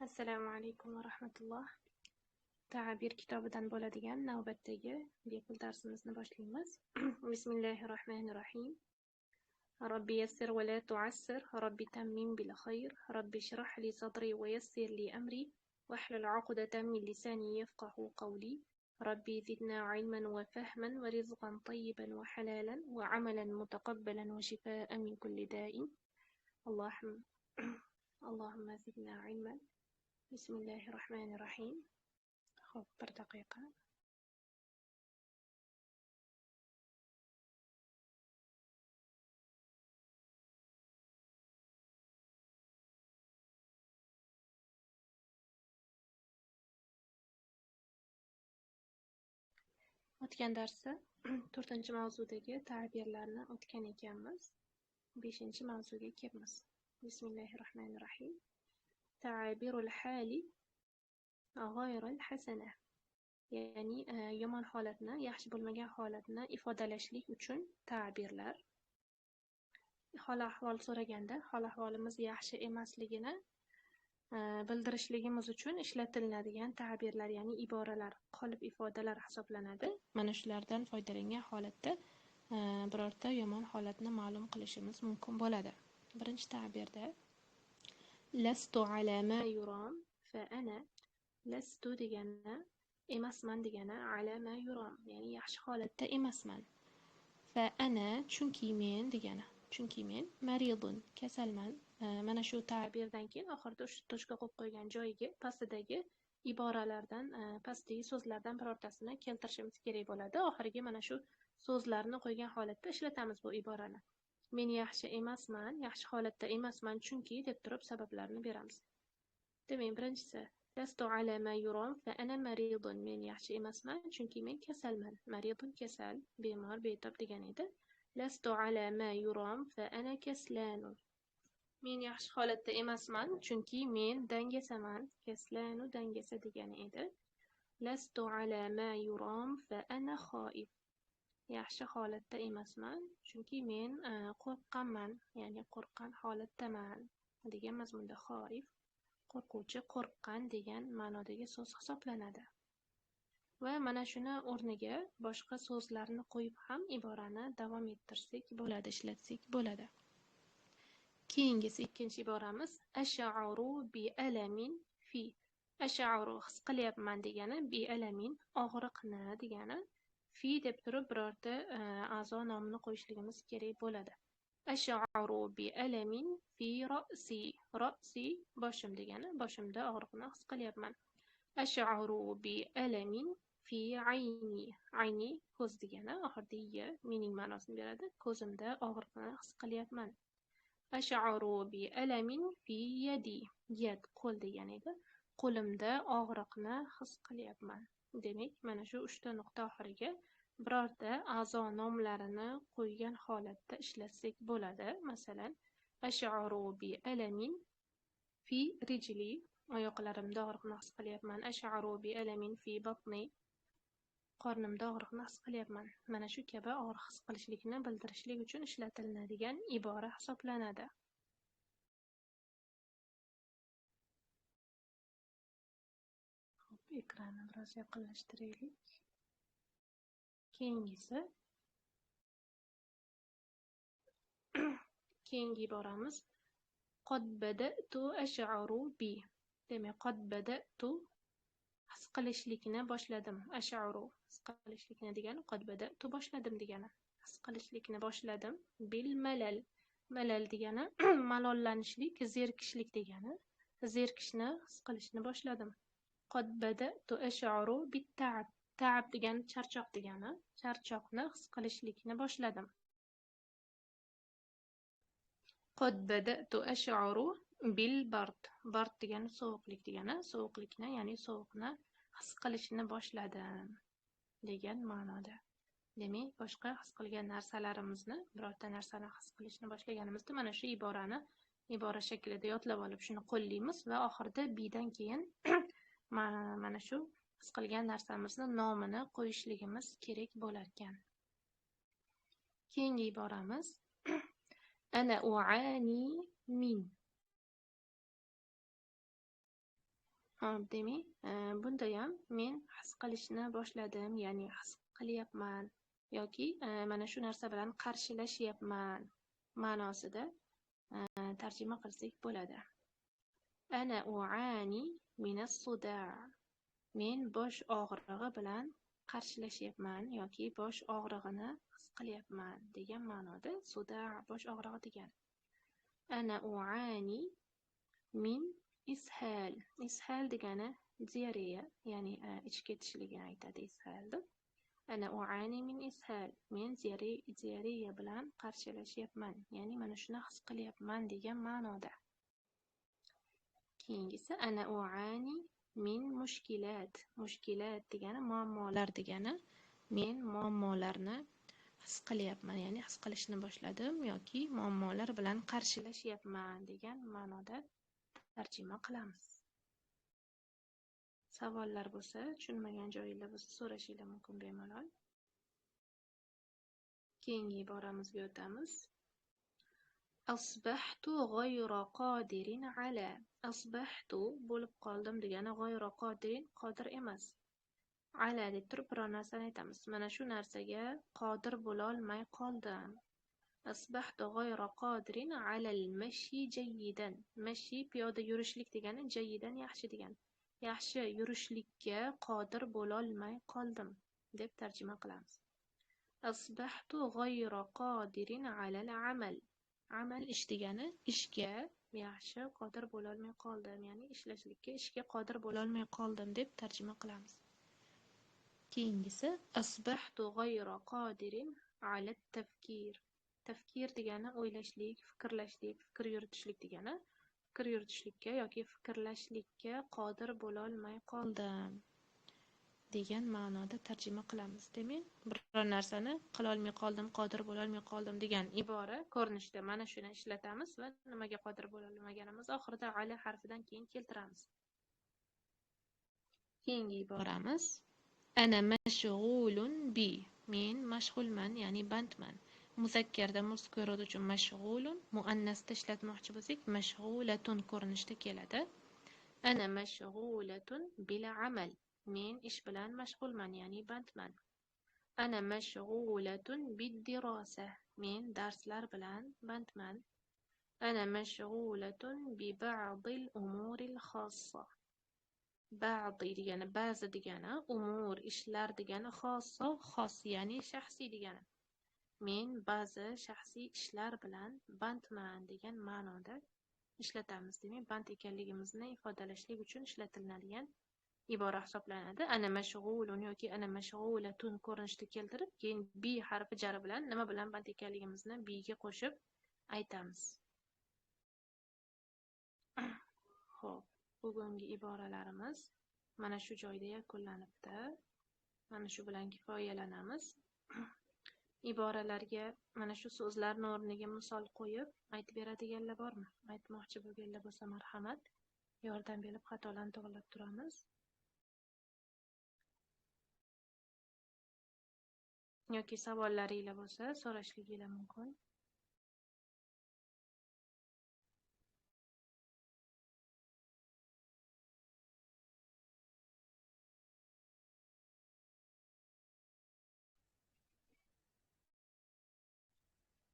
Assalomu alaykum va rahmatulloh. Ta'bir kitobidan bo'ladigan navbatdagi bepul darsimizni boshlaymiz. Bismillahirrohmanirrohim. Robbi yassir va la tu'assir, Robbi tammim bil khayr, Robbi shrah li sadri va yassir li amri, wahlul 'uqdatan min lisani yafqahu qawli. Robbi zidna 'ilman wa fahman wa rizqan tayyiban wa halalan wa 'amalan mutaqabbalan wa shifaa'an min kulli da'in. Allahumma zidna 'ilman. Bismillahirrohmanirrohim. Xo'p, bir daqiqa. O'tgan darsda 4-mavzudagi ta'birlarni o'tgan ekanmiz. 5-mavzuga kelamiz. Bismillahirrohmanirrohim. Ta'birul hali g'oyrul hasana. Ya'ni yomon holatni, yaxshi bo'lmagan holatni ifodalashlik uchun ta'birlar. Hol-ahvol so'raganda, hol-ahvolimiz yaxshi emasligini bildirishligimiz uchun ishlatiladigan ta'birlar, ya'ni iboralar, qolip ifodalar hisoblanadi. Mana shulardan foydalangan holatda birorta yomon holatni ma'lum qilishimiz mumkin bo'ladi. Birinchi ta'birda lastu ala ma yuram fa ana. Lastu degani emasman degani, ala ma yuram, ya'ni yaxshi holatda emasman. Fa ana, chunki men degani. Chunki men maridun, kasalman. Mana shu ta'birdan keyin oxirida tochka qo'yib qo'ygan joyiga pastidagi iboralardan, pastdagi so'zlardan birortasini keltirishimiz kerak bo'ladi. Oxiriga mana shu so'zlarni qo'ygan holatda ishlatamiz bu iborani. Men yaxshi emasman, yaxshi holatda emasman chunki deb turib sabablarni beramiz. Demak, birinchisi lastu ala ma yuram fa ana maridun. Men yaxshi emasman chunki men kasalman. Maridun kasal, bemor, betob degan edi. Lastu ala ma yuram fa ana kaslanun. Men yaxshi holatda emasman chunki men dangasaman. Kaslanu dangasa degani edi. Lastu ala ma yuram fa ana xoif. Yaxshi holatda emasman chunki men qo'rqqanman, ya'ni qo'rqqan holatdaman degan mazmunda xoif, qo'rquvchi, qo'rqqan degan ma'nodagi so'z hisoblanadi. Va mana shuni o'rniga boshqa so'zlarni qo'yib ham iborani davom ettirsak bo'ladi, ishlatsak bo'ladi. Keyingisi ikkinchi iboramiz ash'aru bi alamin fi. Ash'aru his qilyapman degani, bi alamin og'riqni degani, fi deb turib birorta a'zo nomini qo'yishligimiz kerak bo'ladi. Ash'aru bi alamin fi ra'si. Ra'si boshim degani, boshimda og'riqni his qilyapman. Ash'aru bi alamin fi ayni. Ayni ko'z degani, oxirida ya mening ma'nosini beradi. Ko'zimda og'riqni his qilyapman. Ash'aru bi alamin fi yadi. Yad qo'l degan edi. Qo'limda og'riqni his qilyapman. Demak, mana shu 3 ta nuqta oxiriga birorta a'zo nomlarini qo'ygan holatda ishlatsak bo'ladi. Masalan, ash'aru bi alamin fi rijli. Oyoqlarimda og'riqni his qilyapman. Ash'aru bi alamin fi batni. Qornimda og'riqni his qilyapman. Mana shu kabi og'riq his qilishlikni bildirishlik uchun ishlatiladigan ibora hisoblanadi. Xo'p, ekranni biroz yaqinlashtiraylik. Keyingisi keyingi iboramiz qad bada'tu ash'aru bi. Demak, qad bada'tu his qilishlikni boshladim. Ash'aru his qilishlikni degani, qad bada'tu boshladim degani. His qilishlikni boshladim. Bil malal. Malal degani malollanishlik, zerikishlik degani. Zerikishni his qilishni boshladim. Qad bada'tu ash'aru bit ta'ab. Ta'ab degani charchoq degani. Charchoqni his qilishlikni boshladim. Qad bada'tu ash'aru bil bard. Bard degani sovuqlik degani. Sovuqlikni, ya'ni sovuqni his qilishni boshladim degan ma'noda. Demak, boshqa his qilgan narsalarimizni, birorta narsani his qilishni boshlaganimizda mana shu iborani ibora shaklida yodlab olib shuni qo'llaymiz va oxirida bidan keyin mana shu his qilgan narsamizni nomini qo'yishligimiz kerak bo'lar ekan. Keyingi iboramiz ana u'ani min. Hop, demak, bundayam men his qilishni boshladim, ya'ni his qilyapman yoki mana shu narsa bilan qarshilashyapman ma'nosida tarjima qilsak bo'ladi. Ana u'ani minas suda'. Men bosh og'rig'i bilan qarshilashyapman yoki bosh og'rig'ini his qilyapman degan ma'noda suda' bosh og'rig'i degani. Ana u'ani min ishal. Ishal degani diareya, ya'ni ichib ketishligini aytadi ishalni. Ana u'ani min ishal. Men diareya bilan qarshilashyapman, ya'ni mana shuni his qilyapman degan ma'noda. Keyingisi ana u'ani min mushkilat. Mushkilat degani muammolar degani. Men muammolarni his qilyapman, ya'ni his qilishni boshladim yoki muammolar bilan qarshilashyapman degan ma'noda tarjima qilamiz. Savollar bo'lsa, tushunmagan joyinglar bo'lsa so'rashinglar mumkin bemalol. Keyingi iboramizga o'tamiz. Asbahtu g'ayra qodirin ala. Asbahtu bo'lib qoldim degani g'ayra qodirin qodir emas. Ala deb turib biror narsani aytamiz. Mana shu narsaga qodir bo'la olmay qoldim. Asbahtu g'ayra qodirin ala al-mashi jayyidan. Mashi piyoda yurishlik degani, jayyidan yaxshi degani. Yaxshi yurishlikka qodir bo'la olmay qoldim deb tarjima qilamiz. Asbahtu g'ayra qodirin ala al-amal. Amal ish degani, ishga yaxshi qodir bo'la olmay qoldim, ya'ni ishlashlikka, ishga qodir bo'la olmay qoldim deb tarjima qilamiz. Keyingisi asbahtu g'ayra qodirin ala at-tafkir. Tafkir degani o'ylashlik, fikrlashlik, fikr yuritishlik degani. Fikr yuritishlikka yoki fikrlashlikka qodir bo'la olmay qoldim degan ma'noda tarjima qilamiz. Demak, biror narsani qila olmay qoldim, qodir bo'la olmay qoldim degan ibora ko'rinishda mana shuni ishlatamiz va nimaga qodir bo'la olmaganimiz oxirida ala harfidan keyin keltiramiz. Keyingi iboramiz ana mashg'ulun bi. Men mashg'ulman, ya'ni bandman. Muzakkarda muzkurud uchun mashg'ulun, muannasda ishlatmoqchi bo'lsak mashg'ulatun ko'rinishda keladi. Ana mashg'ulatun bil amal. Men ish bilan mashg'ulman, ya'ni bandman. Ana mashg'ulatun bid-dirasa. Men darslar bilan bandman. Ana mashg'ulatun bi ba'dil umuril xossa. Ba'di degani ba'zi degani, umur ishlar degani, xossa xos ya'ni shaxsiy degani. Men ba'zi shaxsiy ishlar bilan bandman degan ma'noda ishlatamiz. Demak, band ekanligimizni ifodalashlik uchun ishlatiladigan ibora hisoblanadi. Ana mashg'ulun yoki ana mashg'ulatun ko'rinishda keltirib, keyin bi harfi jari bilan nima bilan band ekanligimizni biga qo'shib aytamiz. Xo'p, bugungi iboralarimiz mana shu joyda yakunlanibdi. Mana shu bilan kifoyalanamiz. Iboralarga mana shu so'zlarning o'rniga misol qo'yib aytib beradiganlar bormi? Aytmoqchi bo'lganlar bo'lsa marhamat, yordam berib xatolarni to'g'rilab turamiz. Yoki savollaringlar bo'lsa so'rashliginglar mumkin.